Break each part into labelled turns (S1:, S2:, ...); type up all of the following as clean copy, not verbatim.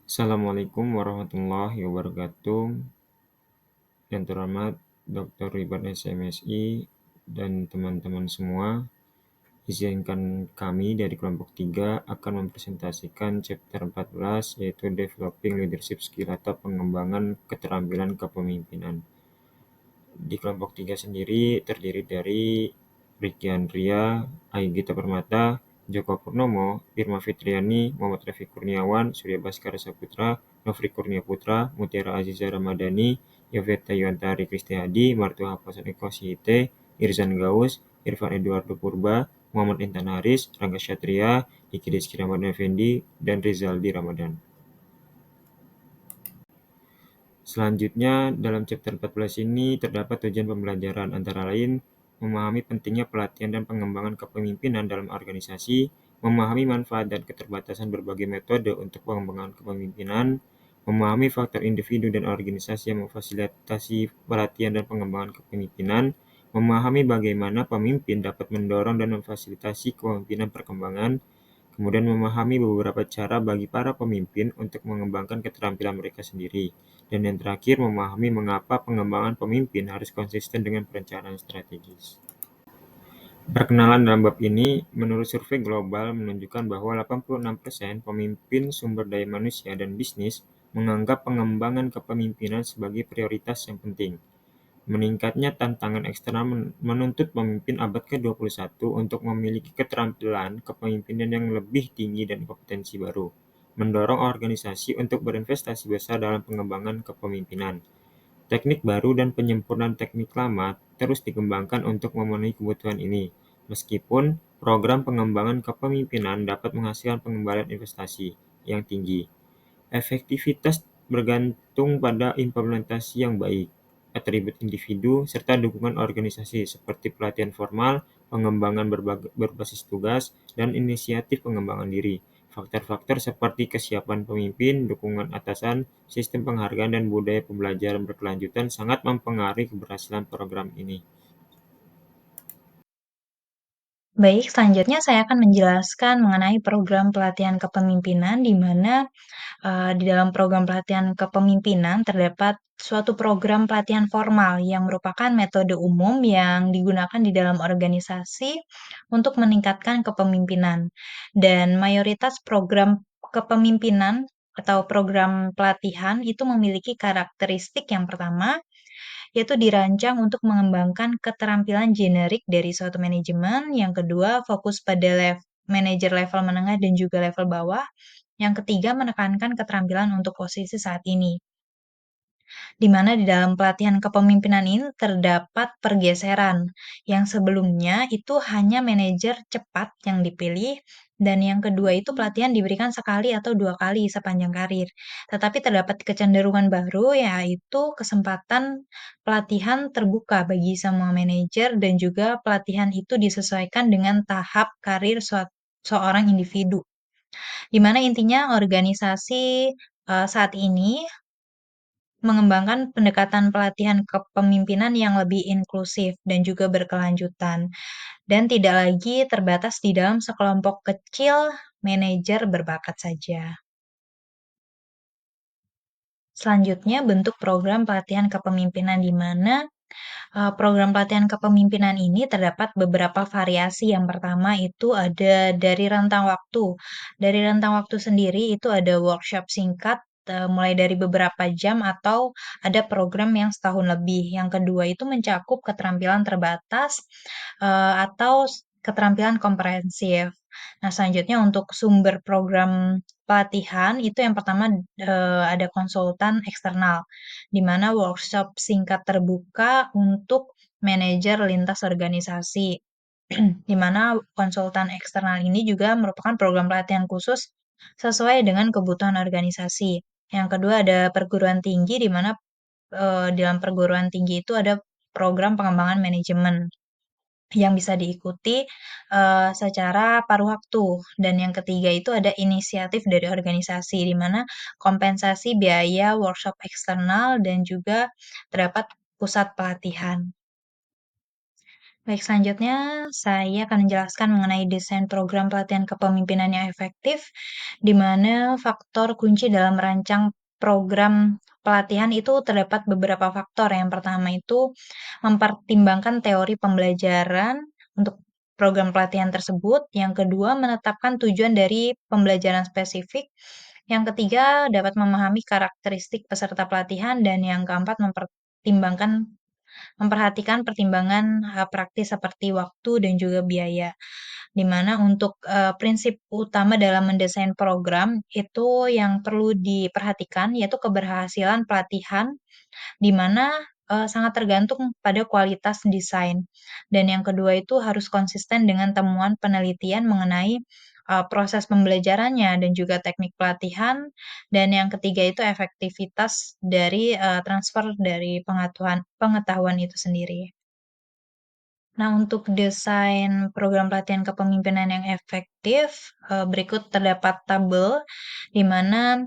S1: Assalamualaikum warahmatullahi wabarakatuh. Yang terhormat Dr. Ribat SMSI dan teman-teman semua, izinkan kami dari kelompok 3 akan mempresentasikan chapter 14 yaitu Developing Leadership Skill atau pengembangan keterampilan kepemimpinan. Di kelompok 3 sendiri terdiri dari Ricky Andria, Aigita Permata, Joko Purnomo, Irma Fitriani, Muhammad Rafi Kurniawan, Surya Baskara Saputra, Nofri Kurnia Putra, Mutiara Aziza Ramadhani, Yoveta Yuantari Kristiadi, Martu Hafasan Eko Sihite, Irzan Gaus, Irfan Eduardo Purba, Muhammad Intan Haris, Rangga Syatria, Diki Rizky Ramadan Effendi, dan Rizaldi Ramadan. Selanjutnya, dalam chapter 14 ini terdapat tujuan pembelajaran, antara lain memahami pentingnya pelatihan dan pengembangan kepemimpinan dalam organisasi, memahami manfaat dan keterbatasan berbagai metode untuk pengembangan kepemimpinan, memahami faktor individu dan organisasi yang memfasilitasi pelatihan dan pengembangan kepemimpinan, memahami bagaimana pemimpin dapat mendorong dan memfasilitasi kepemimpinan perkembangan, kemudian memahami beberapa cara bagi para pemimpin untuk mengembangkan keterampilan mereka sendiri. Dan yang terakhir, memahami mengapa pengembangan pemimpin harus konsisten dengan perencanaan strategis. Perkenalan dalam bab ini, menurut survei global menunjukkan bahwa 86% pemimpin sumber daya manusia dan bisnis menganggap pengembangan kepemimpinan sebagai prioritas yang penting. Meningkatnya tantangan eksternal menuntut pemimpin abad ke-21 untuk memiliki keterampilan kepemimpinan yang lebih tinggi dan kompetensi baru, mendorong organisasi untuk berinvestasi besar dalam pengembangan kepemimpinan. Teknik baru dan penyempurnaan teknik lama terus dikembangkan untuk memenuhi kebutuhan ini, meskipun program pengembangan kepemimpinan dapat menghasilkan pengembalian investasi yang tinggi. Efektivitas bergantung pada implementasi yang baik, atribut individu, serta dukungan organisasi seperti pelatihan formal, pengembangan berbasis tugas, dan inisiatif pengembangan diri. Faktor-faktor seperti kesiapan pemimpin, dukungan atasan, sistem penghargaan, dan budaya pembelajaran berkelanjutan sangat mempengaruhi keberhasilan program ini.
S2: Baik, selanjutnya saya akan menjelaskan mengenai program pelatihan kepemimpinan di mana di dalam program pelatihan kepemimpinan terdapat suatu program pelatihan formal yang merupakan metode umum yang digunakan di dalam organisasi untuk meningkatkan kepemimpinan. Dan mayoritas program kepemimpinan atau program pelatihan itu memiliki karakteristik yang pertama, yaitu dirancang untuk mengembangkan keterampilan generik dari suatu manajemen. Yang kedua, fokus pada manajer level menengah dan juga level bawah. Yang ketiga, menekankan keterampilan untuk posisi saat ini. Di mana di dalam pelatihan kepemimpinan ini terdapat pergeseran. Yang sebelumnya itu hanya manajer cepat yang dipilih, dan yang kedua itu pelatihan diberikan sekali atau 2 kali sepanjang karir. Tetapi terdapat kecenderungan baru, yaitu kesempatan pelatihan terbuka bagi semua manajer dan juga pelatihan itu disesuaikan dengan tahap karir seorang individu. Di mana intinya organisasi saat ini mengembangkan pendekatan pelatihan kepemimpinan yang lebih inklusif dan juga berkelanjutan, dan tidak lagi terbatas di dalam sekelompok kecil manajer berbakat saja. Selanjutnya, bentuk program pelatihan kepemimpinan di mana program pelatihan kepemimpinan ini terdapat beberapa variasi. Yang pertama itu ada dari rentang waktu. Dari rentang waktu sendiri itu ada workshop singkat, mulai dari beberapa jam atau ada program yang setahun lebih. Yang kedua itu mencakup keterampilan terbatas, atau keterampilan komprehensif. Nah, selanjutnya untuk sumber program pelatihan itu yang pertama, ada konsultan eksternal, di mana workshop singkat terbuka untuk manajer lintas organisasi, di mana konsultan eksternal ini juga merupakan program pelatihan khusus sesuai dengan kebutuhan organisasi. Yang kedua ada perguruan tinggi, di mana di dalam perguruan tinggi itu ada program pengembangan manajemen yang bisa diikuti secara paruh waktu. Dan yang ketiga itu ada inisiatif dari organisasi, di mana kompensasi biaya workshop eksternal dan juga terdapat pusat pelatihan. Baik, selanjutnya saya akan menjelaskan mengenai desain program pelatihan kepemimpinan yang efektif, di mana faktor kunci dalam merancang program pelatihan itu terdapat beberapa faktor. Yang pertama itu mempertimbangkan teori pembelajaran untuk program pelatihan tersebut. Yang kedua, menetapkan tujuan dari pembelajaran spesifik. Yang ketiga, dapat memahami karakteristik peserta pelatihan. Dan yang keempat, memperhatikan pertimbangan praktis seperti waktu dan juga biaya. Di mana untuk prinsip utama dalam mendesain program itu yang perlu diperhatikan yaitu keberhasilan pelatihan di mana sangat tergantung pada kualitas desain. Dan yang kedua itu harus konsisten dengan temuan penelitian mengenai proses pembelajarannya dan juga teknik pelatihan. Dan yang ketiga itu efektivitas dari transfer dari pengetahuan itu sendiri. Nah, untuk desain program pelatihan kepemimpinan yang efektif, berikut terdapat tabel di mana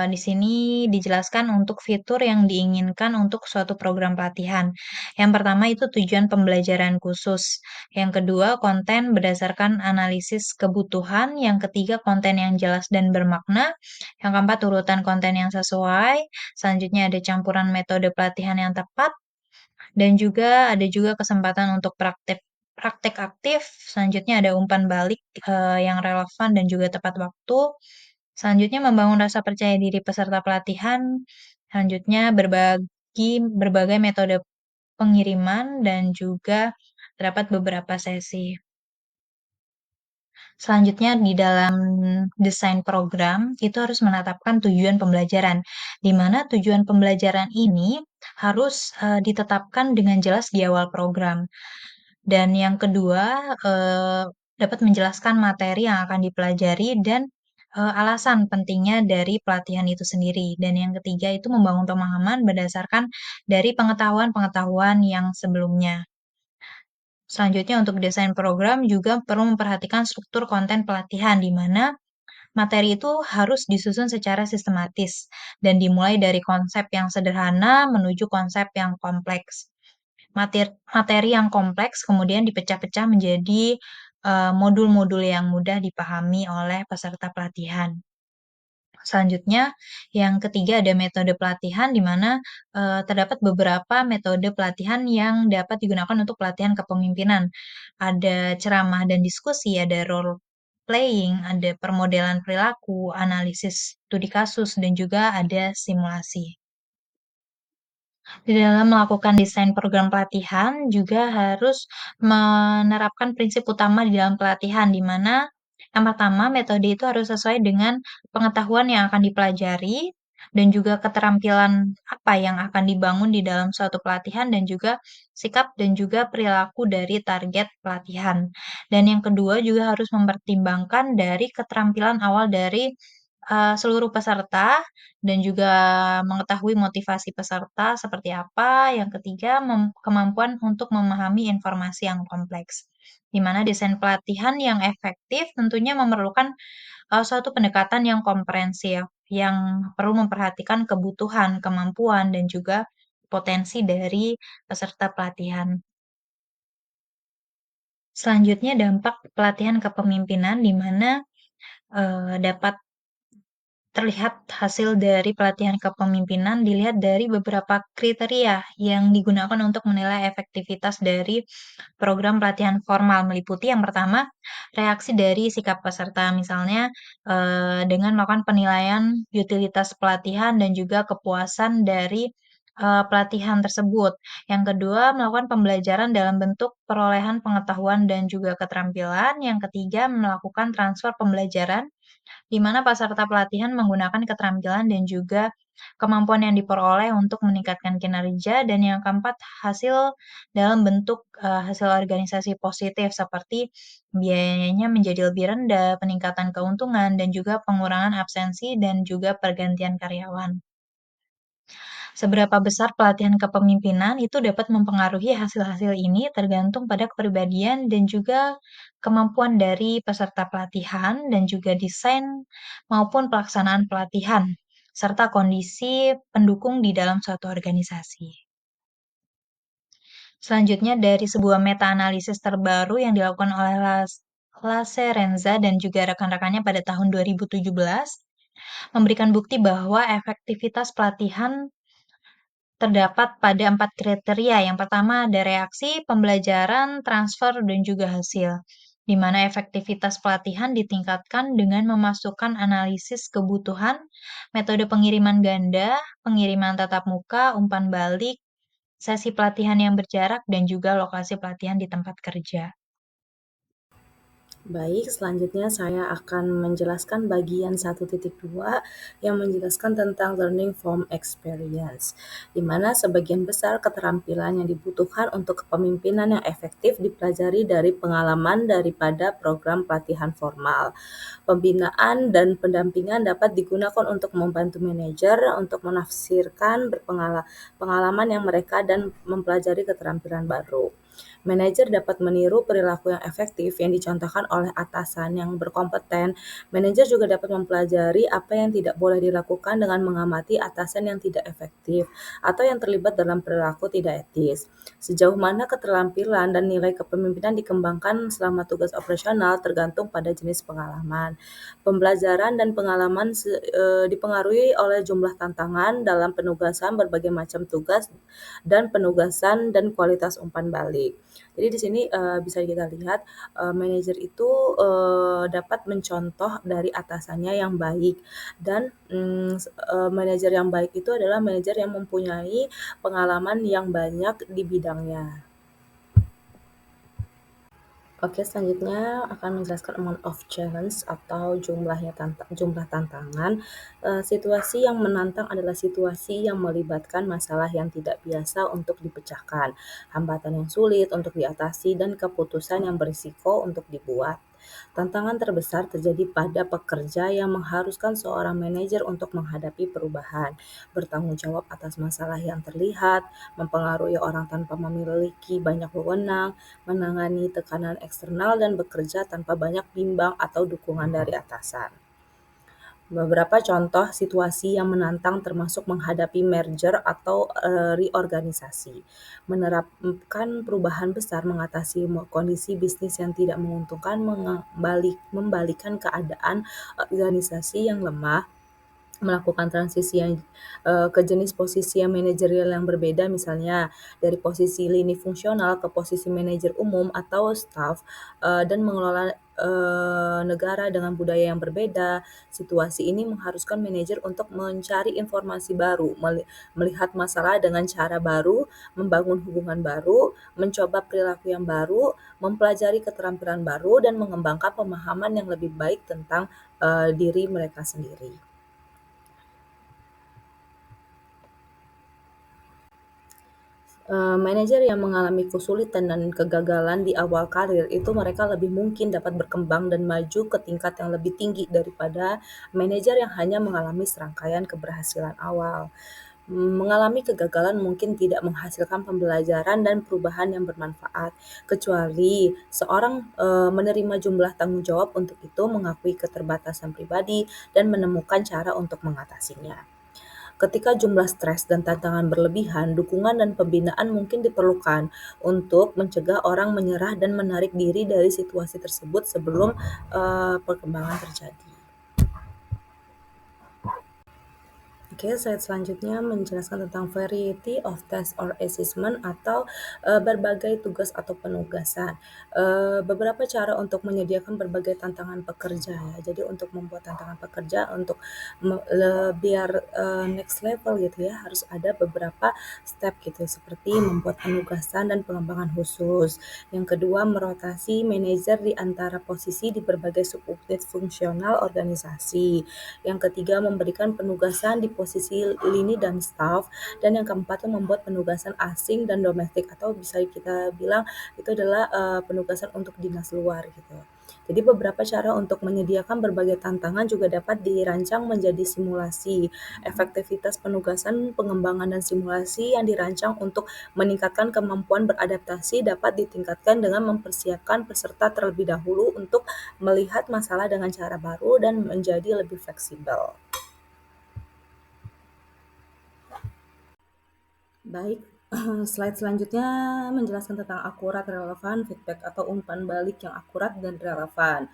S2: di sini dijelaskan untuk fitur yang diinginkan untuk suatu program pelatihan. Yang pertama itu tujuan pembelajaran khusus. Yang kedua, konten berdasarkan analisis kebutuhan. Yang ketiga, konten yang jelas dan bermakna. Yang keempat, urutan konten yang sesuai. Selanjutnya ada campuran metode pelatihan yang tepat. Dan juga ada juga kesempatan untuk praktek praktek aktif, selanjutnya ada umpan balik, yang relevan dan juga tepat waktu. Selanjutnya membangun rasa percaya diri peserta pelatihan. Selanjutnya berbagi berbagai metode pengiriman dan juga terdapat beberapa sesi. Selanjutnya di dalam desain program itu harus menetapkan tujuan pembelajaran, di mana tujuan pembelajaran ini harus ditetapkan dengan jelas di awal program. Dan yang kedua, dapat menjelaskan materi yang akan dipelajari dan alasan pentingnya dari pelatihan itu sendiri. Dan yang ketiga itu membangun pemahaman berdasarkan dari pengetahuan-pengetahuan yang sebelumnya. Selanjutnya untuk desain program juga perlu memperhatikan struktur konten pelatihan di mana materi itu harus disusun secara sistematis dan dimulai dari konsep yang sederhana menuju konsep yang kompleks. Materi yang kompleks kemudian dipecah-pecah menjadi modul-modul yang mudah dipahami oleh peserta pelatihan. Selanjutnya, yang ketiga ada metode pelatihan di mana terdapat beberapa metode pelatihan yang dapat digunakan untuk pelatihan kepemimpinan. Ada ceramah dan diskusi, ada role playing, ada permodelan perilaku, analisis studi kasus, dan juga ada simulasi. Di dalam melakukan desain program pelatihan juga harus menerapkan prinsip utama di dalam pelatihan, di mana yang pertama metode itu harus sesuai dengan pengetahuan yang akan dipelajari dan juga keterampilan apa yang akan dibangun di dalam suatu pelatihan dan juga sikap dan juga perilaku dari target pelatihan. Dan yang kedua juga harus mempertimbangkan dari keterampilan awal dari seluruh peserta dan juga mengetahui motivasi peserta seperti apa. Yang ketiga, kemampuan untuk memahami informasi yang kompleks. Di mana desain pelatihan yang efektif tentunya memerlukan suatu pendekatan yang komprehensif, yang perlu memperhatikan kebutuhan, kemampuan, dan juga potensi dari peserta pelatihan. Selanjutnya dampak pelatihan kepemimpinan di mana dapat terlihat hasil dari pelatihan kepemimpinan dilihat dari beberapa kriteria yang digunakan untuk menilai efektivitas dari program pelatihan formal, meliputi yang pertama, reaksi dari sikap peserta. Misalnya, dengan melakukan penilaian utilitas pelatihan dan juga kepuasan dari pelatihan tersebut. Yang kedua, melakukan pembelajaran dalam bentuk perolehan pengetahuan dan juga keterampilan. Yang ketiga, melakukan transfer pembelajaran di mana peserta pelatihan menggunakan keterampilan dan juga kemampuan yang diperoleh untuk meningkatkan kinerja. Dan yang keempat, hasil dalam bentuk hasil organisasi positif seperti biayanya menjadi lebih rendah, peningkatan keuntungan, dan juga pengurangan absensi dan juga pergantian karyawan. Seberapa besar pelatihan kepemimpinan itu dapat mempengaruhi hasil-hasil ini tergantung pada kepribadian dan juga kemampuan dari peserta pelatihan dan juga desain maupun pelaksanaan pelatihan, serta kondisi pendukung di dalam suatu organisasi. Selanjutnya dari sebuah meta-analisis terbaru yang dilakukan oleh Lacerenza dan juga rekan-rekannya pada tahun 2017, memberikan bukti bahwa efektivitas pelatihan terdapat pada 4 kriteria. Yang pertama ada reaksi, pembelajaran, transfer, dan juga hasil. Di mana efektivitas pelatihan ditingkatkan dengan memasukkan analisis kebutuhan, metode pengiriman ganda, pengiriman tatap muka, umpan balik, sesi pelatihan yang berjarak, dan juga lokasi pelatihan di tempat kerja.
S3: Baik, selanjutnya saya akan menjelaskan bagian 1.2 yang menjelaskan tentang learning from experience, di mana sebagian besar keterampilan yang dibutuhkan untuk kepemimpinan yang efektif dipelajari dari pengalaman daripada program pelatihan formal. Pembinaan dan pendampingan dapat digunakan untuk membantu manajer untuk menafsirkan pengalaman yang mereka dan mempelajari keterampilan baru. Manajer dapat meniru perilaku yang efektif yang dicontohkan oleh atasan yang berkompeten. Manajer juga dapat mempelajari apa yang tidak boleh dilakukan dengan mengamati atasan yang tidak efektif atau yang terlibat dalam perilaku tidak etis. Sejauh mana keterampilan dan nilai kepemimpinan dikembangkan selama tugas operasional tergantung pada jenis pengalaman. Pembelajaran dan pengalaman dipengaruhi oleh jumlah tantangan dalam penugasan berbagai macam tugas dan penugasan dan kualitas umpan balik. Jadi di sini bisa kita lihat manajer itu dapat mencontoh dari atasannya yang baik dan manajer yang baik itu adalah manajer yang mempunyai pengalaman yang banyak di bidangnya. Oke, selanjutnya akan menjelaskan amount of challenge atau jumlah tantangan. Situasi yang menantang adalah situasi yang melibatkan masalah yang tidak biasa untuk dipecahkan, hambatan yang sulit untuk diatasi, dan keputusan yang berisiko untuk dibuat. Tantangan terbesar terjadi pada pekerja yang mengharuskan seorang manajer untuk menghadapi perubahan, bertanggung jawab atas masalah yang terlihat, mempengaruhi orang tanpa memiliki banyak wewenang, menangani tekanan eksternal, dan bekerja tanpa banyak bimbang atau dukungan dari atasan. Beberapa contoh situasi yang menantang termasuk menghadapi merger atau reorganisasi, menerapkan perubahan besar, mengatasi kondisi bisnis yang tidak menguntungkan, membalikan keadaan organisasi yang lemah, melakukan transisi yang ke jenis posisi yang manajerial yang berbeda, misalnya dari posisi lini fungsional ke posisi manajer umum atau staff, dan mengelola negara dengan budaya yang berbeda. Situasi ini mengharuskan manajer untuk mencari informasi baru, melihat masalah dengan cara baru, membangun hubungan baru, mencoba perilaku yang baru, mempelajari keterampilan baru, dan mengembangkan pemahaman yang lebih baik tentang diri mereka sendiri. Manajer yang mengalami kesulitan dan kegagalan di awal karir itu mereka lebih mungkin dapat berkembang dan maju ke tingkat yang lebih tinggi daripada manajer yang hanya mengalami serangkaian keberhasilan awal. Mengalami kegagalan mungkin tidak menghasilkan pembelajaran dan perubahan yang bermanfaat, kecuali seorang menerima jumlah tanggung jawab untuk itu, mengakui keterbatasan pribadi, dan menemukan cara untuk mengatasinya. Ketika jumlah stres dan tantangan berlebihan, dukungan dan pembinaan mungkin diperlukan untuk mencegah orang menyerah dan menarik diri dari situasi tersebut sebelum perkembangan terjadi. Oke, slide selanjutnya menjelaskan tentang variety of test or assessment atau berbagai tugas atau penugasan. Beberapa cara untuk menyediakan berbagai tantangan pekerja ya. Jadi untuk membuat tantangan pekerja untuk biar next level gitu ya, harus ada beberapa step gitu seperti membuat penugasan dan pengembangan khusus. Yang kedua, merotasi manajer di antara posisi di berbagai subunit fungsional organisasi. Yang ketiga, memberikan penugasan di posisi lini dan staff. Dan yang keempat, membuat penugasan asing dan domestik, atau bisa kita bilang itu adalah penugasan untuk dinas luar gitu. Jadi beberapa cara untuk menyediakan berbagai tantangan juga dapat dirancang menjadi simulasi. Efektivitas penugasan, pengembangan, dan simulasi yang dirancang untuk meningkatkan kemampuan beradaptasi dapat ditingkatkan dengan mempersiapkan peserta terlebih dahulu untuk melihat masalah dengan cara baru dan menjadi lebih fleksibel. Baik, Slide selanjutnya menjelaskan tentang akurat, relevan, feedback atau umpan balik yang akurat dan relevan.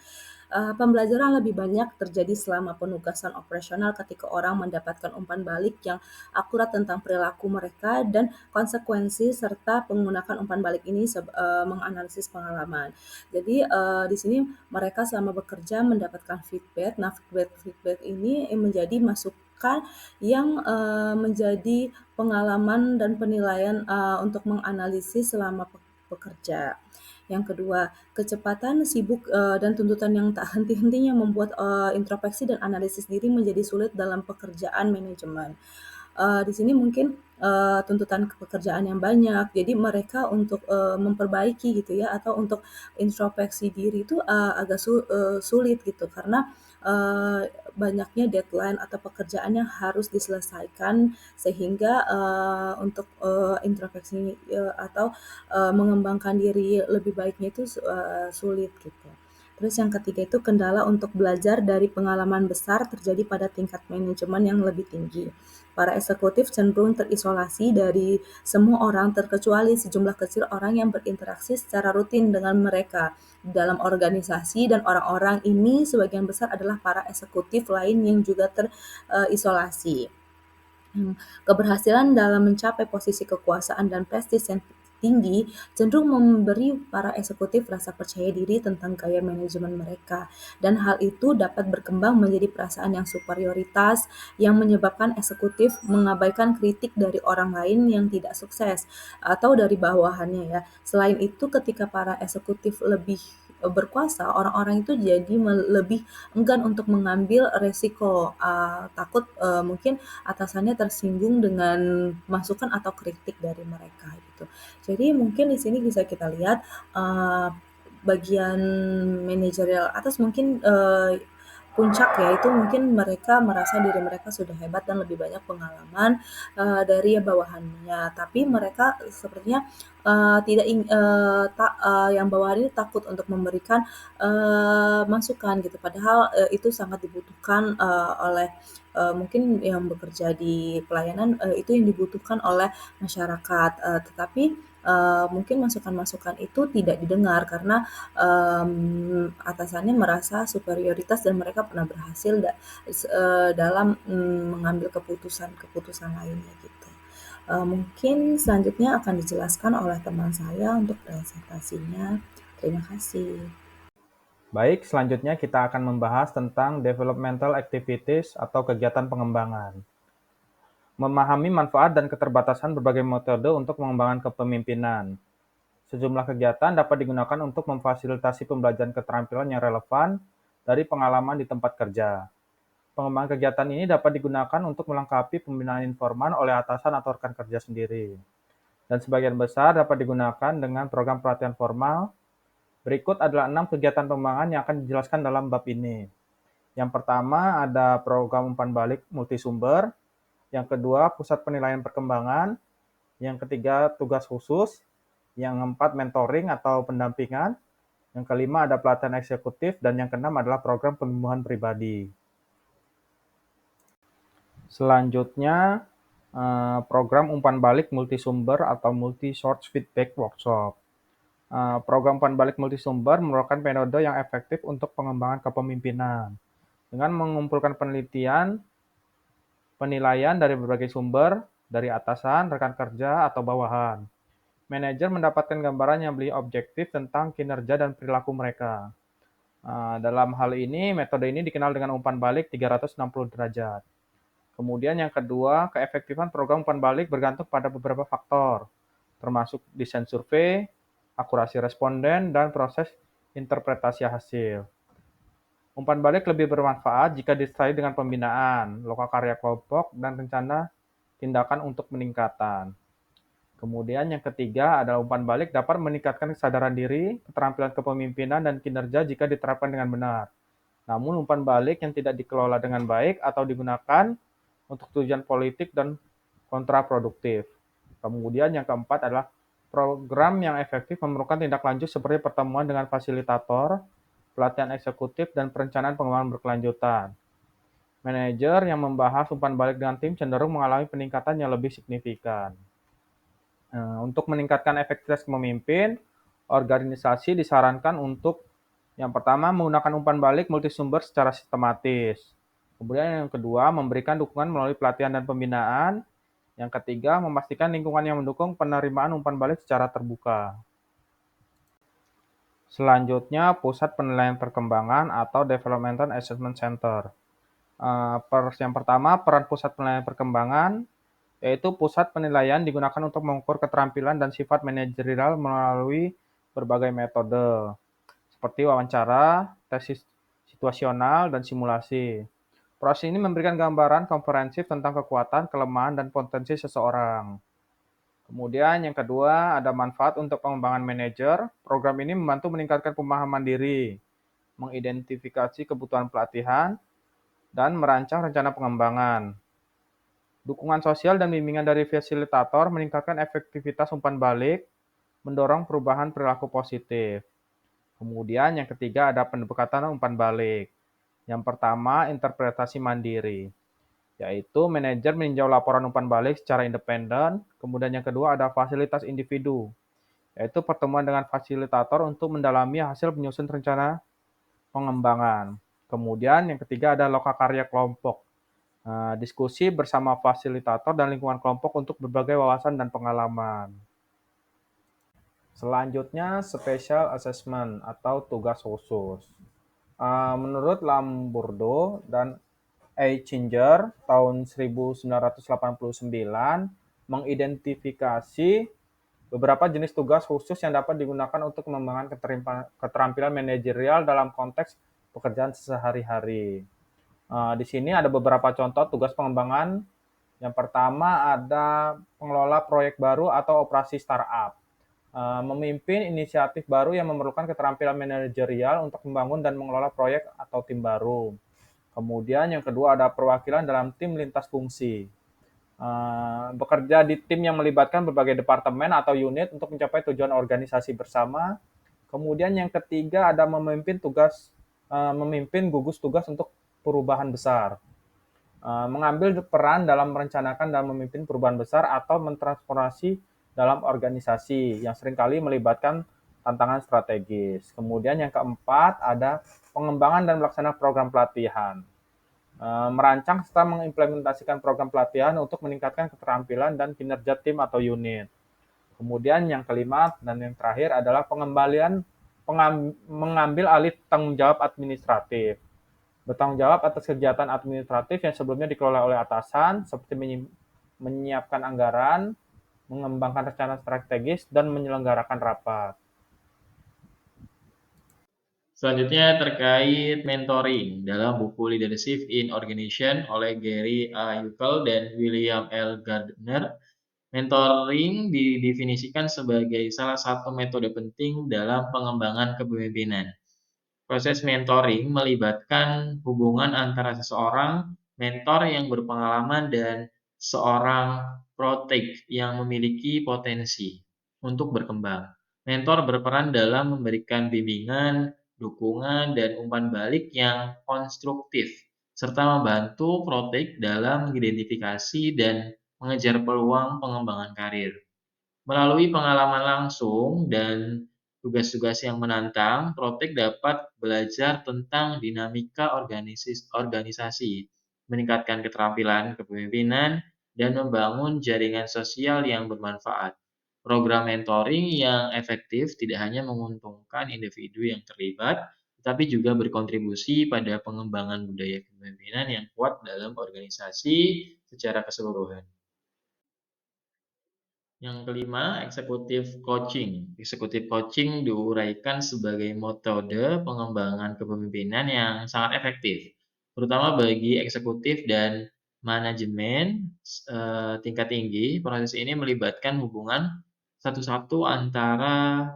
S3: Pembelajaran lebih banyak terjadi selama penugasan operasional ketika orang mendapatkan umpan balik yang akurat tentang perilaku mereka dan konsekuensi serta menggunakan umpan balik ini menganalisis pengalaman. Jadi di sini mereka selama bekerja mendapatkan feedback. Nah, feedback ini menjadi masukan yang menjadi pengalaman dan penilaian untuk menganalisis selama bekerja. Yang kedua, kecepatan, sibuk, dan tuntutan yang tak henti-hentinya membuat introspeksi dan analisis diri menjadi sulit dalam pekerjaan manajemen. Di sini mungkin tuntutan pekerjaan yang banyak, jadi mereka untuk memperbaiki gitu ya, atau untuk introspeksi diri itu agak sulit gitu, karena banyaknya deadline atau pekerjaan yang harus diselesaikan, sehingga untuk introspeksi atau mengembangkan diri lebih baiknya itu sulit gitu. Terus yang ketiga itu kendala untuk belajar dari pengalaman besar terjadi pada tingkat manajemen yang lebih tinggi. Para eksekutif cenderung terisolasi dari semua orang terkecuali sejumlah kecil orang yang berinteraksi secara rutin dengan mereka dalam organisasi, dan orang-orang ini sebagian besar adalah para eksekutif lain yang juga terisolasi. Keberhasilan dalam mencapai posisi kekuasaan dan prestis yang tinggi cenderung memberi para eksekutif rasa percaya diri tentang gaya manajemen mereka, dan hal itu dapat berkembang menjadi perasaan yang superioritas yang menyebabkan eksekutif mengabaikan kritik dari orang lain yang tidak sukses atau dari bawahannya ya. Selain itu, ketika para eksekutif lebih berkuasa, orang-orang itu jadi lebih enggan untuk mengambil resiko, takut mungkin atasannya tersinggung dengan masukan atau kritik dari mereka gitu. Jadi mungkin di sini bisa kita lihat bagian manajerial atas mungkin puncak ya, itu mungkin mereka merasa diri mereka sudah hebat dan lebih banyak pengalaman dari bawahannya, tapi mereka sepertinya tidak yang bawahan ini takut untuk memberikan masukan gitu, padahal itu sangat dibutuhkan oleh mungkin yang bekerja di pelayanan, itu yang dibutuhkan oleh masyarakat, tetapi mungkin masukan-masukan itu tidak didengar karena atasannya merasa superioritas dan mereka pernah berhasil dalam mengambil keputusan-keputusan lainnya gitu. Mungkin selanjutnya akan dijelaskan oleh teman saya untuk presentasinya. Terima kasih.
S4: Baik, selanjutnya kita akan membahas tentang developmental activities atau kegiatan pengembangan. Memahami manfaat dan keterbatasan berbagai metode untuk mengembangkan kepemimpinan. Sejumlah kegiatan dapat digunakan untuk memfasilitasi pembelajaran keterampilan yang relevan dari pengalaman di tempat kerja. Pengembangan kegiatan ini dapat digunakan untuk melengkapi pembinaan informal oleh atasan atau rekan kerja sendiri. Dan sebagian besar dapat digunakan dengan program pelatihan formal. Berikut adalah 6 kegiatan pengembangan yang akan dijelaskan dalam bab ini. Yang pertama ada program umpan balik multisumber, yang kedua pusat penilaian perkembangan, yang ketiga tugas khusus, yang keempat mentoring atau pendampingan, yang kelima ada pelatihan eksekutif, dan yang keenam adalah program penumbuhan pribadi. Selanjutnya program umpan balik multisumber atau multi-source feedback workshop. Program umpan balik multisumber merupakan metode yang efektif untuk pengembangan kepemimpinan. Dengan mengumpulkan penilaian dari berbagai sumber, dari atasan, rekan kerja, atau bawahan. Manajer mendapatkan gambaran yang lebih objektif tentang kinerja dan perilaku mereka. Dalam hal ini, metode ini dikenal dengan umpan balik 360 derajat. Kemudian yang kedua, keefektifan program umpan balik bergantung pada beberapa faktor, termasuk desain survei, akurasi responden, dan proses interpretasi hasil. Umpan balik lebih bermanfaat jika disertai dengan pembinaan, lokakarya kelompok, dan rencana tindakan untuk peningkatan. Kemudian yang ketiga adalah umpan balik dapat meningkatkan kesadaran diri, keterampilan kepemimpinan, dan kinerja jika diterapkan dengan benar. Namun umpan balik yang tidak dikelola dengan baik atau digunakan untuk tujuan politik dan kontraproduktif. Kemudian yang keempat adalah program yang efektif memerlukan tindak lanjut seperti pertemuan dengan fasilitator, pelatihan eksekutif, dan perencanaan pengembangan berkelanjutan. Manajer yang membahas umpan balik dengan tim cenderung mengalami peningkatan yang lebih signifikan. Untuk meningkatkan efektivitas memimpin, organisasi disarankan untuk yang pertama menggunakan umpan balik multisumber secara sistematis. Kemudian yang kedua, memberikan dukungan melalui pelatihan dan pembinaan. Yang ketiga, memastikan lingkungan yang mendukung penerimaan umpan balik secara terbuka. Selanjutnya, Pusat Penilaian Perkembangan atau Developmental Assessment Center. Yang pertama, peran Pusat Penilaian Perkembangan, yaitu pusat penilaian digunakan untuk mengukur keterampilan dan sifat manajerial melalui berbagai metode, seperti wawancara, tes situasional, dan simulasi. Proses ini memberikan gambaran komprehensif tentang kekuatan, kelemahan, dan potensi seseorang. Kemudian yang kedua, ada manfaat untuk pengembangan manajer. Program ini membantu meningkatkan pemahaman diri, mengidentifikasi kebutuhan pelatihan, dan merancang rencana pengembangan. Dukungan sosial dan bimbingan dari fasilitator meningkatkan efektivitas umpan balik, mendorong perubahan perilaku positif. Kemudian yang ketiga ada pendekatan umpan balik. Yang pertama, interpretasi mandiri, yaitu manajer meninjau laporan umpan balik secara independen. Kemudian yang kedua ada fasilitas individu, yaitu pertemuan dengan fasilitator untuk mendalami hasil penyusun rencana pengembangan. Kemudian yang ketiga ada lokakarya kelompok, diskusi bersama fasilitator dan lingkungan kelompok untuk berbagai wawasan dan pengalaman. Selanjutnya, special assessment atau tugas khusus. Menurut Lamburdo dan Eichinger tahun 1989 mengidentifikasi beberapa jenis tugas khusus yang dapat digunakan untuk mengembangkan keterampilan manajerial dalam konteks pekerjaan sehari-hari. Di sini ada beberapa contoh tugas pengembangan. Yang pertama ada pengelola proyek baru atau operasi startup. Memimpin inisiatif baru yang memerlukan keterampilan manajerial untuk membangun dan mengelola proyek atau tim baru. Kemudian yang kedua ada perwakilan dalam tim lintas fungsi. Bekerja di tim yang melibatkan berbagai departemen atau unit untuk mencapai tujuan organisasi bersama. Kemudian yang ketiga ada memimpin gugus tugas untuk perubahan besar. Mengambil peran dalam merencanakan dan memimpin perubahan besar atau mentransformasi dalam organisasi yang seringkali melibatkan tantangan strategis. Kemudian yang keempat ada pengembangan dan melaksanakan program pelatihan. Merancang serta mengimplementasikan program pelatihan untuk meningkatkan keterampilan dan kinerja tim atau unit. Kemudian yang kelima dan yang terakhir adalah mengambil alih tanggung jawab administratif. Bertanggung jawab atas kegiatan administratif yang sebelumnya dikelola oleh atasan, seperti menyiapkan anggaran, mengembangkan rencana strategis, dan menyelenggarakan rapat.
S1: Selanjutnya terkait mentoring dalam buku Leadership in Organization oleh Gary A. Yukel dan William L. Gardner. Mentoring didefinisikan sebagai salah satu metode penting dalam pengembangan kepemimpinan. Proses mentoring melibatkan hubungan antara seseorang mentor yang berpengalaman dan seorang protek yang memiliki potensi untuk berkembang. Mentor berperan dalam memberikan bimbingan, dukungan, dan umpan balik yang konstruktif, serta membantu protek dalam mengidentifikasi dan mengejar peluang pengembangan karir. Melalui pengalaman langsung dan tugas-tugas yang menantang, protek dapat belajar tentang dinamika organisasi, meningkatkan keterampilan kepemimpinan, dan membangun jaringan sosial yang bermanfaat. Program mentoring yang efektif tidak hanya menguntungkan individu yang terlibat, tetapi juga berkontribusi pada pengembangan budaya kepemimpinan yang kuat dalam organisasi secara keseluruhan. Yang kelima, eksekutif coaching. Eksekutif coaching diuraikan sebagai metode pengembangan kepemimpinan yang sangat efektif, terutama bagi eksekutif dan manajemen tingkat tinggi. Proses ini melibatkan hubungan satu-satu antara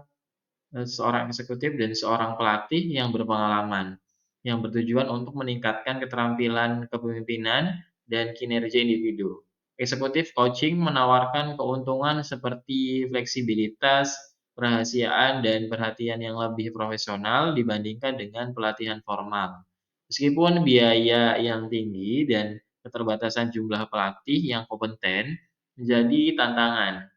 S1: seorang eksekutif dan seorang pelatih yang berpengalaman, yang bertujuan untuk meningkatkan keterampilan kepemimpinan dan kinerja individu. Eksekutif coaching menawarkan keuntungan seperti fleksibilitas, kerahasiaan, dan perhatian yang lebih profesional dibandingkan dengan pelatihan formal. Meskipun biaya yang tinggi dan keterbatasan jumlah pelatih yang kompeten menjadi tantangan.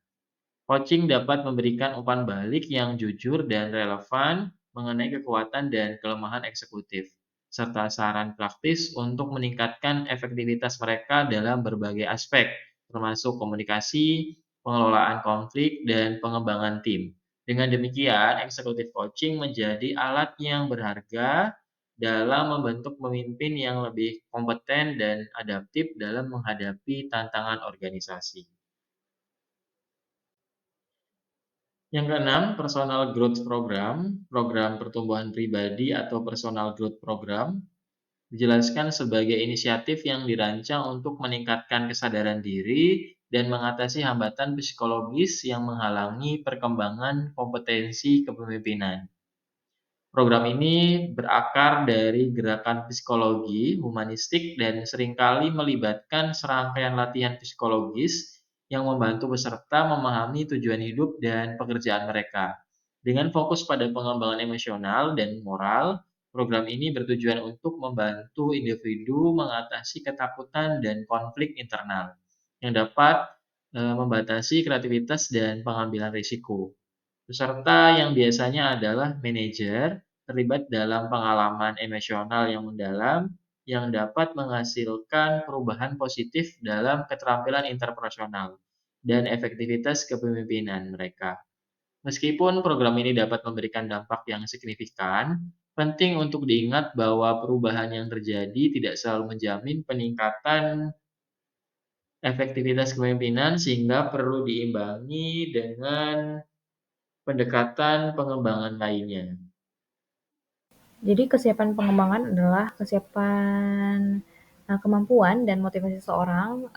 S5: Coaching dapat memberikan umpan balik yang jujur dan relevan mengenai kekuatan dan kelemahan eksekutif, serta saran praktis untuk meningkatkan efektivitas mereka dalam berbagai aspek, termasuk komunikasi, pengelolaan konflik, dan pengembangan tim. Dengan demikian, eksekutif coaching menjadi alat yang berharga dalam membentuk pemimpin yang lebih kompeten dan adaptif dalam menghadapi tantangan organisasi. Yang keenam, personal growth program, program pertumbuhan pribadi atau personal growth program, dijelaskan sebagai inisiatif yang dirancang untuk meningkatkan kesadaran diri dan mengatasi hambatan psikologis yang menghalangi perkembangan kompetensi kepemimpinan. Program ini berakar dari gerakan psikologi humanistik dan seringkali melibatkan serangkaian latihan psikologis yang membantu peserta memahami tujuan hidup dan pekerjaan mereka. Dengan fokus pada pengembangan emosional dan moral, program ini bertujuan untuk membantu individu mengatasi ketakutan dan konflik internal yang dapat membatasi kreativitas dan pengambilan risiko. Peserta yang biasanya adalah manajer terlibat dalam pengalaman emosional yang mendalam yang dapat menghasilkan perubahan positif dalam keterampilan interpersonal dan efektivitas kepemimpinan mereka. Meskipun program ini dapat memberikan dampak yang signifikan, penting untuk diingat bahwa perubahan yang terjadi tidak selalu menjamin peningkatan efektivitas kepemimpinan sehingga perlu diimbangi dengan pendekatan pengembangan lainnya.
S3: Jadi kesiapan pengembangan adalah kesiapan kemampuan dan motivasi seseorang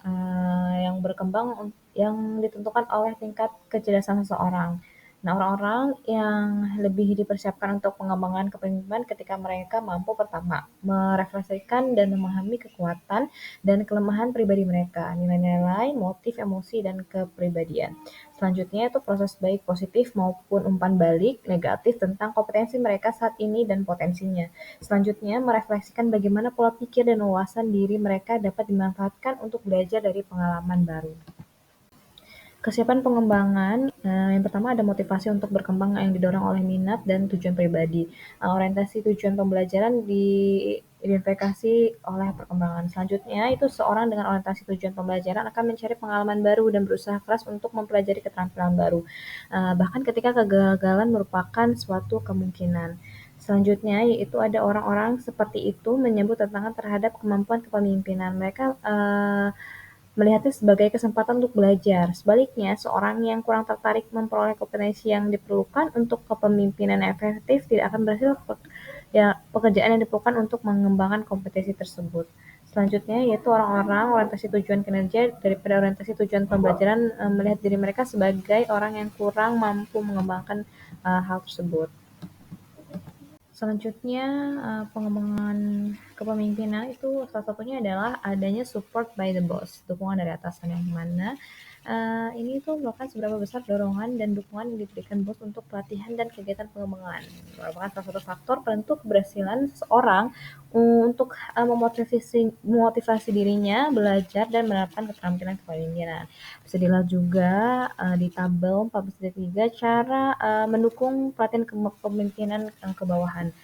S3: yang berkembang yang ditentukan oleh tingkat kecerdasan seseorang. Nah, orang-orang yang lebih dipersiapkan untuk pengembangan kepemimpinan ketika mereka mampu pertama merefleksikan dan memahami kekuatan dan kelemahan pribadi mereka, nilai-nilai, motif, emosi, dan kepribadian. Selanjutnya itu proses baik positif maupun umpan balik negatif tentang kompetensi mereka saat ini dan potensinya. Selanjutnya merefleksikan bagaimana pola pikir dan wawasan diri mereka dapat dimanfaatkan untuk belajar dari pengalaman baru. Kesiapan pengembangan, yang pertama ada motivasi untuk berkembang yang didorong oleh minat dan tujuan pribadi. Orientasi tujuan pembelajaran diidentifikasi oleh perkembangan. Selanjutnya itu seorang dengan orientasi tujuan pembelajaran akan mencari pengalaman baru dan berusaha keras untuk mempelajari keterampilan baru. Bahkan ketika kegagalan merupakan suatu kemungkinan. Selanjutnya yaitu ada orang-orang seperti itu menyambut tantangan terhadap kemampuan kepemimpinan. Mereka melihatnya sebagai kesempatan untuk belajar. Sebaliknya, seorang yang kurang tertarik memperoleh kompetensi yang diperlukan untuk kepemimpinan efektif tidak akan berhasil pekerjaan yang diperlukan untuk mengembangkan kompetensi tersebut. Selanjutnya yaitu orang-orang orientasi tujuan kinerja daripada orientasi tujuan pembelajaran melihat diri mereka sebagai orang yang kurang mampu mengembangkan hal tersebut. Selanjutnya, pengembangan kepemimpinan itu salah satunya adalah adanya support by the boss, dukungan dari atasan yang mana ini tuh merupakan seberapa besar dorongan dan dukungan yang diberikan bos untuk pelatihan dan kegiatan pengembangan. Merupakan salah satu faktor penentu keberhasilan seseorang untuk memotivasi dirinya belajar dan menerapkan keterampilan kepemimpinan. Bisa dilihat juga di tabel 14.3 cara mendukung pelatihan kepemimpinan ke bawahan.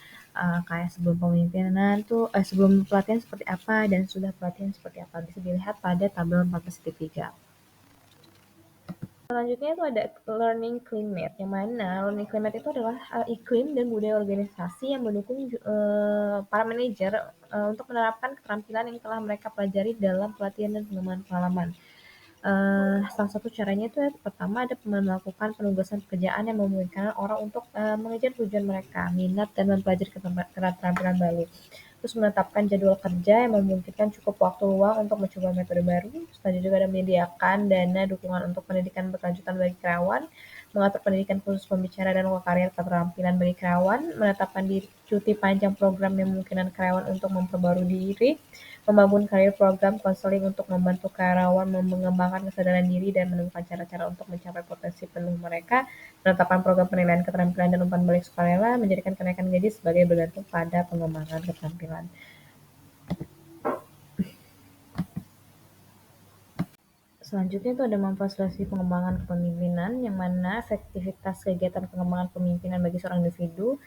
S3: Kayak sebelum pemimpinan tuh sebelum pelatihan seperti apa dan sudah pelatihan seperti apa bisa dilihat pada tabel 14.3. Selanjutnya itu ada learning climate, yang mana learning climate itu adalah iklim dan budaya organisasi yang mendukung para manajer untuk menerapkan keterampilan yang telah mereka pelajari dalam pelatihan dan pengembangan pengalaman. Salah satu caranya itu pertama ada melakukan penugasan pekerjaan yang memungkinkan orang untuk mengejar tujuan mereka, minat dan mempelajari keterampilan baru. Terus menetapkan jadwal kerja yang memungkinkan cukup waktu luang untuk mencoba metode baru. Selanjutnya juga ada menyediakan dana dukungan untuk pendidikan berkelanjutan bagi karyawan, mengatur pendidikan khusus pembicara dan karir keterampilan bagi karyawan, menetapkan cuti panjang program yang memungkinkan karyawan untuk memperbarui diri, membangun karir program konseling untuk membantu karyawan mengembangkan kesadaran diri dan menemukan cara-cara untuk mencapai potensi penuh mereka, penetapan program penilaian keterampilan dan umpan balik sukarela, menjadikan kenaikan gaji sebagai bergantung pada pengembangan keterampilan. Selanjutnya itu ada memfasilitasi pengembangan kepemimpinan, yang mana efektivitas kegiatan pengembangan kepemimpinan bagi seorang individu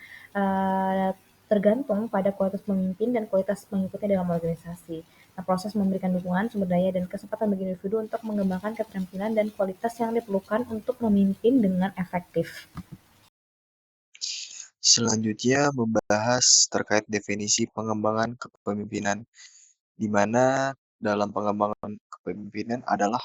S3: tergantung pada kualitas pemimpin dan kualitas pengikutnya dalam organisasi. Nah, proses memberikan dukungan, sumber daya, dan kesempatan bagi individu untuk mengembangkan keterampilan dan kualitas yang diperlukan untuk memimpin dengan efektif.
S6: Selanjutnya membahas terkait definisi pengembangan kepemimpinan, di mana dalam pengembangan kepemimpinan adalah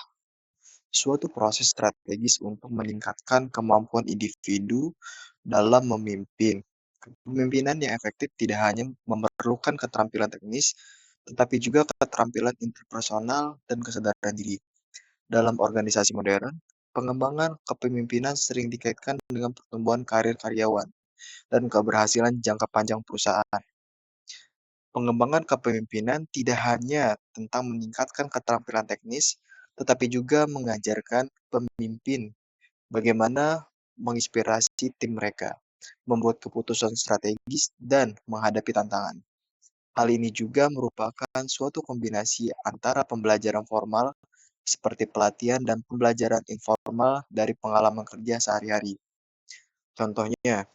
S6: suatu proses strategis untuk meningkatkan kemampuan individu dalam memimpin. Kepemimpinan yang efektif tidak hanya memerlukan keterampilan teknis, tetapi juga keterampilan interpersonal dan kesadaran diri. Dalam organisasi modern, pengembangan kepemimpinan sering dikaitkan dengan pertumbuhan karir karyawan dan keberhasilan jangka panjang perusahaan. Pengembangan kepemimpinan tidak hanya tentang meningkatkan keterampilan teknis, tetapi juga mengajarkan pemimpin bagaimana menginspirasi tim mereka, membuat keputusan strategis, dan menghadapi tantangan. Hal ini juga merupakan suatu kombinasi antara pembelajaran formal seperti pelatihan dan pembelajaran informal dari pengalaman kerja sehari-hari. Contohnya,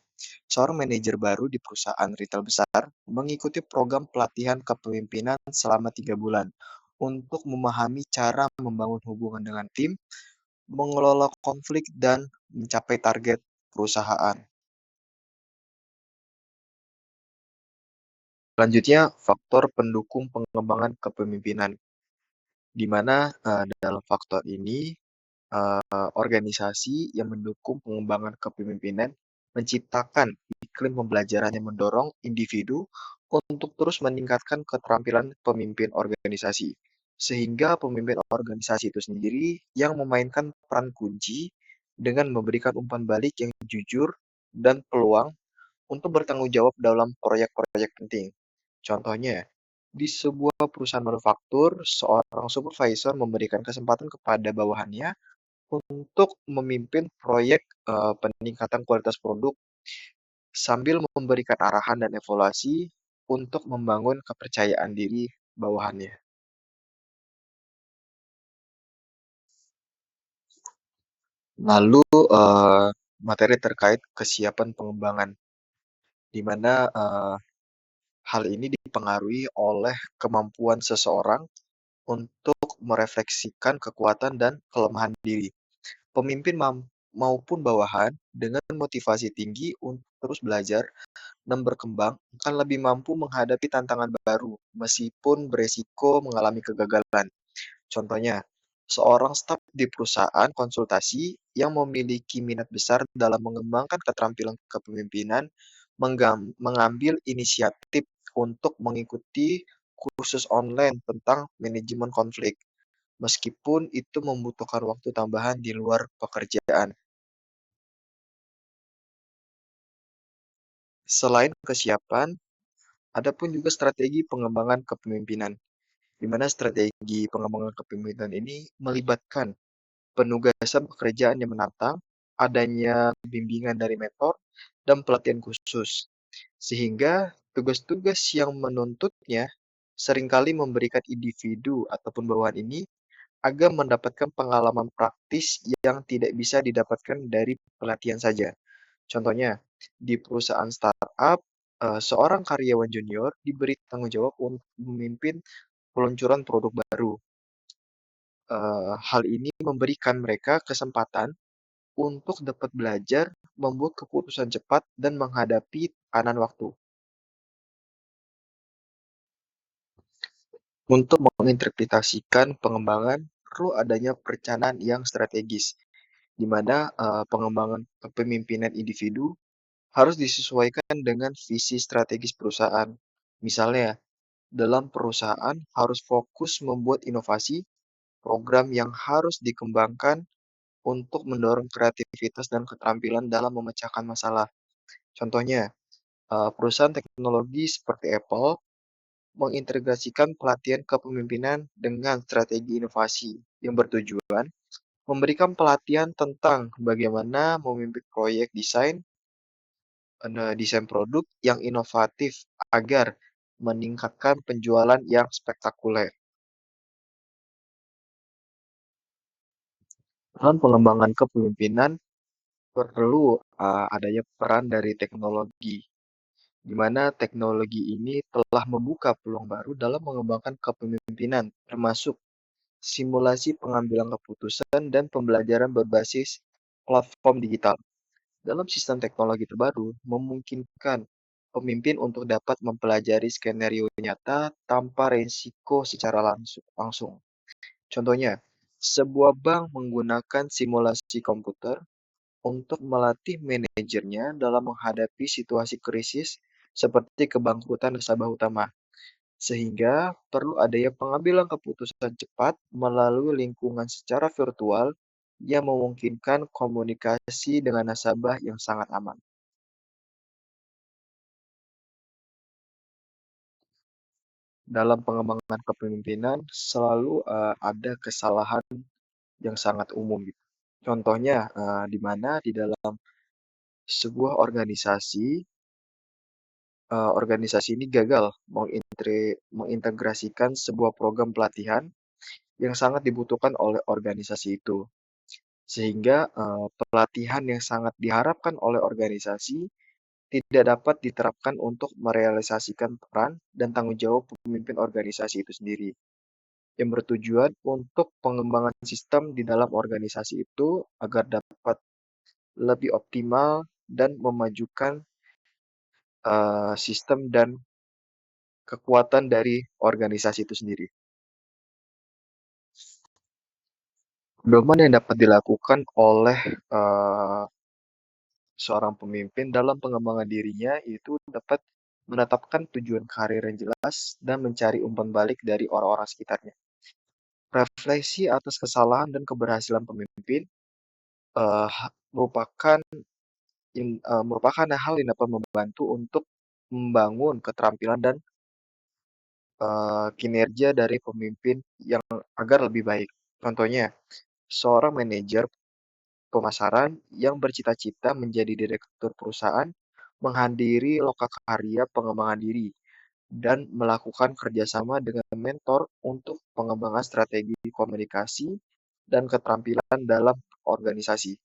S6: seorang manajer baru di perusahaan retail besar mengikuti program pelatihan kepemimpinan selama 3 bulan untuk memahami cara membangun hubungan dengan tim, mengelola konflik, dan mencapai target perusahaan. Selanjutnya, faktor pendukung pengembangan kepemimpinan, di mana dalam faktor ini organisasi yang mendukung pengembangan kepemimpinan menciptakan iklim pembelajaran yang mendorong individu untuk terus meningkatkan keterampilan pemimpin organisasi, sehingga pemimpin organisasi itu sendiri yang memainkan peran kunci dengan memberikan umpan balik yang jujur dan peluang untuk bertanggung jawab dalam proyek-proyek penting. Contohnya, di sebuah perusahaan manufaktur, seorang supervisor memberikan kesempatan kepada bawahannya untuk memimpin proyek peningkatan kualitas produk sambil memberikan arahan dan evaluasi untuk membangun kepercayaan diri bawahannya. Lalu materi terkait kesiapan pengembangan, di mana hal ini dipengaruhi oleh kemampuan seseorang untuk merefleksikan kekuatan dan kelemahan diri. Pemimpin maupun bawahan dengan motivasi tinggi untuk terus belajar dan berkembang akan lebih mampu menghadapi tantangan baru meskipun beresiko mengalami kegagalan. Contohnya, seorang staf di perusahaan konsultasi yang memiliki minat besar dalam mengembangkan keterampilan kepemimpinan mengambil inisiatif untuk mengikuti kursus online tentang manajemen konflik, meskipun itu membutuhkan waktu tambahan di luar pekerjaan. Selain kesiapan, ada pun juga strategi pengembangan kepemimpinan, di mana strategi pengembangan kepemimpinan ini melibatkan penugasan pekerjaan yang menantang, adanya bimbingan dari mentor, dan pelatihan khusus. Sehingga tugas-tugas yang menuntutnya seringkali memberikan individu ataupun bawahan ini agar mendapatkan pengalaman praktis yang tidak bisa didapatkan dari pelatihan saja. Contohnya, di perusahaan startup, seorang karyawan junior diberi tanggung jawab untuk memimpin peluncuran produk baru. Hal ini memberikan mereka kesempatan untuk dapat belajar, membuat keputusan cepat, dan menghadapi tekanan waktu. Untuk menginterpretasikan pengembangan, perlu adanya perencanaan yang strategis, di mana pengembangan kepemimpinan individu harus disesuaikan dengan visi strategis perusahaan. Misalnya, dalam perusahaan harus fokus membuat inovasi, program yang harus dikembangkan untuk mendorong kreativitas dan keterampilan dalam memecahkan masalah. Contohnya, perusahaan teknologi seperti Apple mengintegrasikan pelatihan kepemimpinan dengan strategi inovasi yang bertujuan memberikan pelatihan tentang bagaimana memimpin proyek desain produk yang inovatif agar meningkatkan penjualan yang spektakuler. Dalam pengembangan kepemimpinan perlu adanya peran dari teknologi, di mana teknologi ini telah membuka peluang baru dalam mengembangkan kepemimpinan, termasuk simulasi pengambilan keputusan dan pembelajaran berbasis platform digital. Dalam sistem teknologi terbaru, memungkinkan pemimpin untuk dapat mempelajari skenario nyata tanpa risiko secara langsung. Contohnya, sebuah bank menggunakan simulasi komputer untuk melatih manajernya dalam menghadapi situasi krisis seperti kebangkrutan nasabah utama, sehingga perlu adanya pengambilan keputusan cepat melalui lingkungan secara virtual yang memungkinkan komunikasi dengan nasabah yang sangat aman. Dalam pengembangan kepemimpinan selalu ada kesalahan yang sangat umum gitu. Contohnya di mana di dalam sebuah organisasi ini gagal mengintegrasikan sebuah program pelatihan yang sangat dibutuhkan oleh organisasi itu. Sehingga pelatihan yang sangat diharapkan oleh organisasi tidak dapat diterapkan untuk merealisasikan peran dan tanggung jawab pemimpin organisasi itu sendiri, yang bertujuan untuk pengembangan sistem di dalam organisasi itu agar dapat lebih optimal dan memajukan sistem dan kekuatan dari organisasi itu sendiri. Pedoman yang dapat dilakukan oleh seorang pemimpin dalam pengembangan dirinya itu dapat menetapkan tujuan karir yang jelas dan mencari umpan balik dari orang-orang sekitarnya. Refleksi atas kesalahan dan keberhasilan pemimpin merupakan hal yang dapat membantu untuk membangun keterampilan dan kinerja dari pemimpin yang agar lebih baik. Contohnya, seorang manajer pemasaran yang bercita-cita menjadi direktur perusahaan menghadiri lokakarya pengembangan diri dan melakukan kerjasama dengan mentor untuk pengembangan strategi komunikasi dan keterampilan dalam organisasi.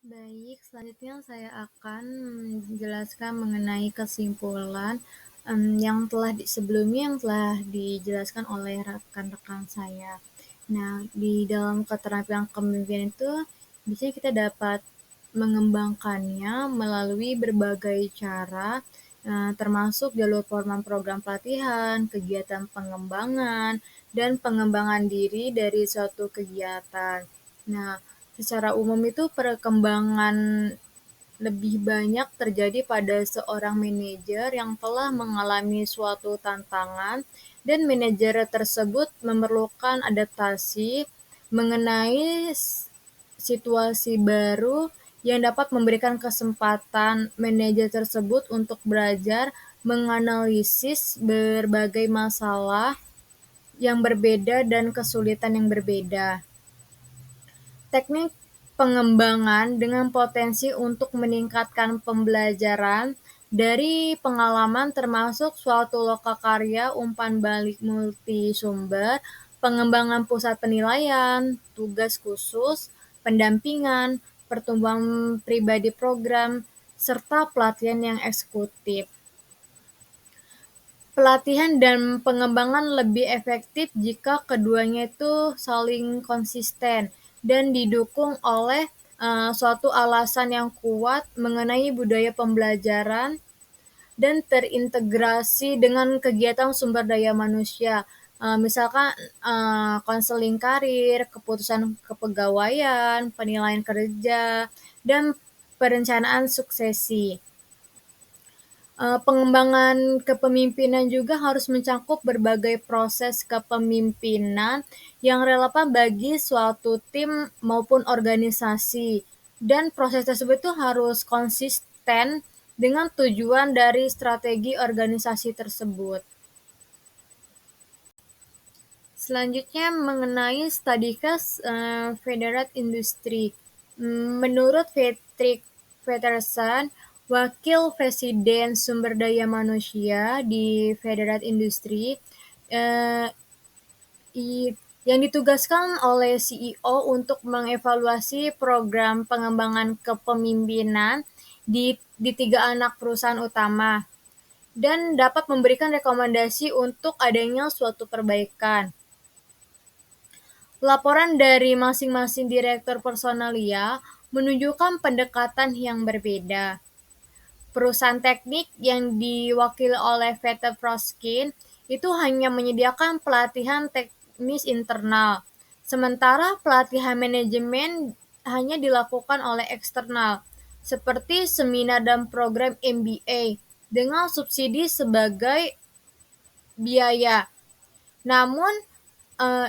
S2: Baik, selanjutnya saya akan menjelaskan mengenai kesimpulan sebelumnya yang telah dijelaskan oleh rekan-rekan saya. Nah, di dalam keterampilan kepemimpinan itu biasanya kita dapat mengembangkannya melalui berbagai cara, termasuk jalur formal program pelatihan, kegiatan pengembangan, dan pengembangan diri dari suatu kegiatan. Nah, secara umum itu perkembangan lebih banyak terjadi pada seorang manajer yang telah mengalami suatu tantangan dan manajer tersebut memerlukan adaptasi mengenai situasi baru yang dapat memberikan kesempatan manajer tersebut untuk belajar menganalisis berbagai masalah yang berbeda dan kesulitan yang berbeda. Teknik pengembangan dengan potensi untuk meningkatkan pembelajaran dari pengalaman termasuk suatu lokakarya, umpan balik multisumber, pengembangan pusat penilaian, tugas khusus, pendampingan, pertumbuhan pribadi program, serta pelatihan yang eksekutif. Pelatihan dan pengembangan lebih efektif jika keduanya itu saling konsisten dan didukung oleh suatu alasan yang kuat mengenai budaya pembelajaran dan terintegrasi dengan kegiatan sumber daya manusia. Misalkan konseling karir, keputusan kepegawaian, penilaian kerja, dan perencanaan suksesi. Pengembangan kepemimpinan juga harus mencakup berbagai proses kepemimpinan yang relevan bagi suatu tim maupun organisasi, dan proses tersebut itu harus konsisten dengan tujuan dari strategi organisasi tersebut. Selanjutnya mengenai study case Federal Industry. Menurut Patrick Peterson, Wakil Presiden Sumber Daya Manusia di Federal Industry,
S7: yang ditugaskan oleh CEO untuk mengevaluasi program pengembangan kepemimpinan di 3 anak perusahaan utama dan dapat memberikan rekomendasi untuk adanya suatu perbaikan. Laporan dari masing-masing direktur personalia menunjukkan pendekatan yang berbeda. Perusahaan teknik yang diwakili oleh Peter Proskin itu hanya menyediakan pelatihan teknis internal, sementara pelatihan manajemen hanya dilakukan oleh eksternal, seperti seminar dan program MBA dengan subsidi sebagai biaya. Namun,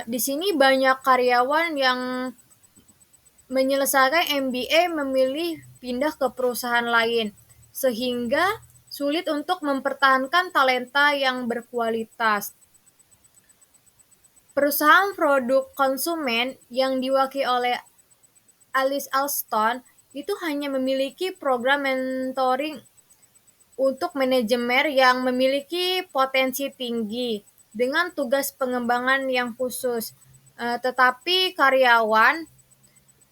S7: di sini banyak karyawan yang menyelesaikan MBA memilih pindah ke perusahaan lain, sehingga sulit untuk mempertahankan talenta yang berkualitas. Perusahaan produk konsumen yang diwakili oleh Alice Alston itu hanya memiliki program mentoring untuk manajemen yang memiliki potensi tinggi dengan tugas pengembangan yang khusus, tetapi karyawan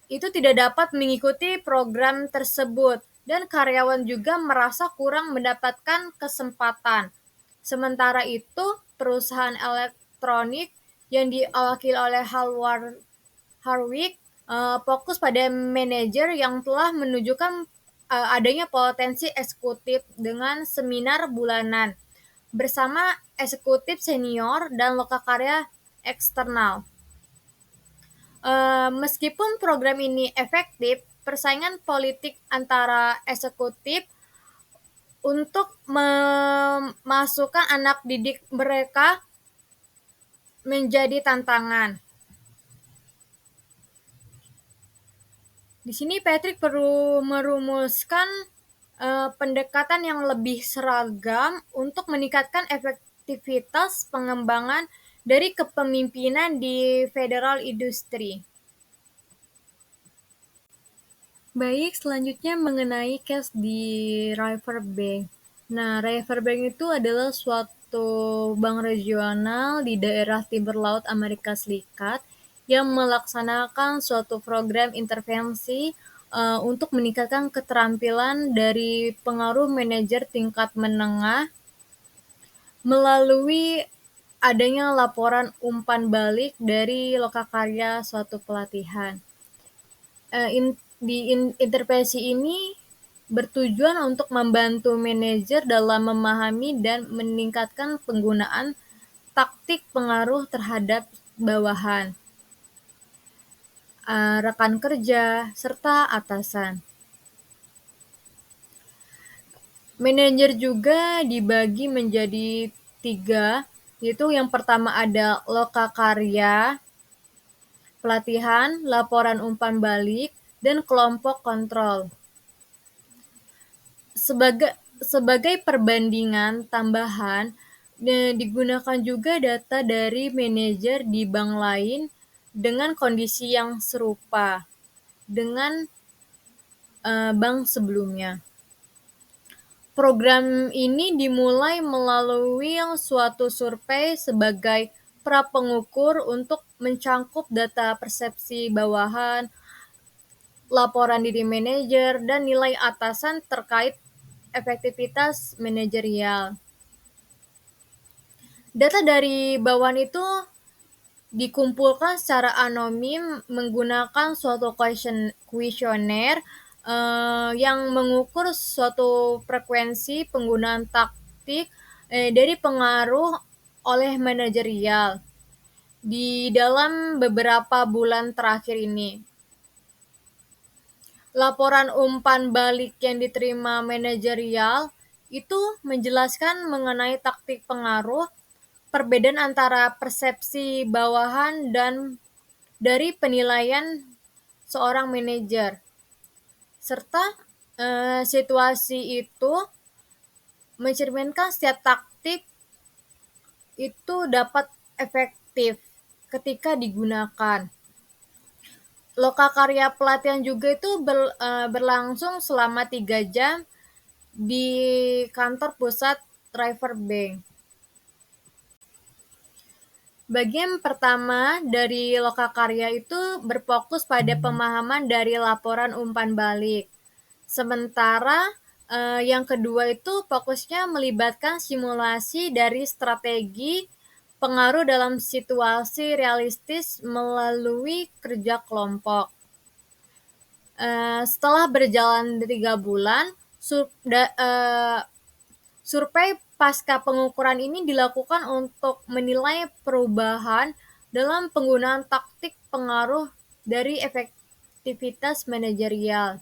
S7: itu tidak dapat mengikuti program tersebut dan karyawan juga merasa kurang mendapatkan kesempatan. Sementara itu, perusahaan elektronik yang diwakili oleh Harwick fokus pada manajer yang telah menunjukkan adanya potensi eksekutif dengan seminar bulanan bersama eksekutif senior dan lokakarya eksternal. Meskipun program ini efektif, persaingan politik antara eksekutif untuk memasukkan anak didik mereka menjadi tantangan. Di sini Patrick perlu merumuskan pendekatan yang lebih seragam untuk meningkatkan efektivitas pengembangan dari kepemimpinan di federal industri. Baik, selanjutnya mengenai case di Riverbank. Nah, Riverbank itu adalah suatu bank regional di daerah timur laut Amerika Serikat yang melaksanakan suatu program intervensi untuk meningkatkan keterampilan dari pengaruh manajer tingkat menengah melalui adanya laporan umpan balik dari lokakarya suatu pelatihan. Intervensi ini bertujuan untuk membantu manajer dalam memahami dan meningkatkan penggunaan taktik pengaruh terhadap bawahan, rekan kerja, serta atasan. Manajer juga dibagi menjadi 3, yaitu yang pertama ada lokakarya, pelatihan, laporan umpan balik, dan kelompok kontrol. Sebagai perbandingan tambahan, digunakan juga data dari manajer di bank lain dengan kondisi yang serupa dengan bank sebelumnya. Program ini dimulai melalui suatu survei sebagai prapengukur untuk mencangkup data persepsi bawahan, laporan diri manajer, dan nilai atasan terkait efektivitas manajerial. Data dari bawahan itu dikumpulkan secara anonim menggunakan suatu kuesioner yang mengukur suatu frekuensi penggunaan taktik dari pengaruh oleh manajerial di dalam beberapa bulan terakhir ini. Laporan umpan balik yang diterima manajerial itu menjelaskan mengenai taktik pengaruh, perbedaan antara persepsi bawahan dan dari penilaian seorang manajer, serta situasi itu mencerminkan setiap taktik itu dapat efektif ketika digunakan. Lokakarya pelatihan juga itu berlangsung selama 3 jam di kantor pusat Riverbank. Bagian pertama dari lokakarya itu berfokus pada pemahaman dari laporan umpan balik. Sementara yang kedua itu fokusnya melibatkan simulasi dari strategi pengaruh dalam situasi realistis melalui kerja kelompok. Setelah berjalan 3 bulan, survei pasca pengukuran ini dilakukan untuk menilai perubahan dalam penggunaan taktik pengaruh dari efektivitas manajerial.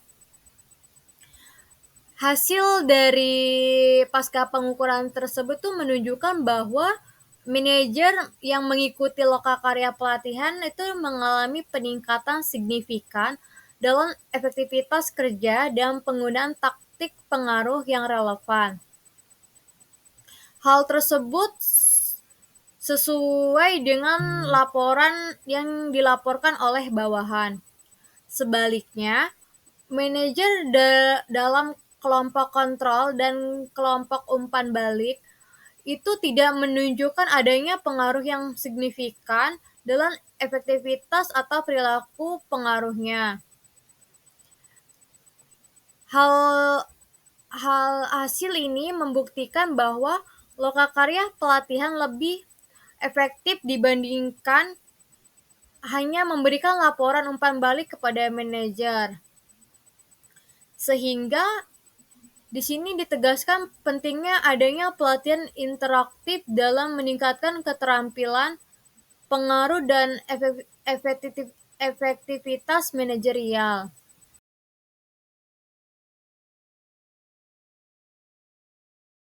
S7: Hasil dari pasca pengukuran tersebut tuh menunjukkan bahwa manajer yang mengikuti lokakarya pelatihan itu mengalami peningkatan signifikan dalam efektivitas kerja dan penggunaan taktik pengaruh yang relevan. Hal tersebut sesuai dengan laporan yang dilaporkan oleh bawahan. Sebaliknya, manajer dalam kelompok kontrol dan kelompok umpan balik itu tidak menunjukkan adanya pengaruh yang signifikan dalam efektivitas atau perilaku pengaruhnya. Hasil ini membuktikan bahwa lokakarya pelatihan lebih efektif dibandingkan hanya memberikan laporan umpan balik kepada manajer. Sehingga di sini ditegaskan pentingnya adanya pelatihan interaktif dalam meningkatkan keterampilan, pengaruh dan efektivitas manajerial.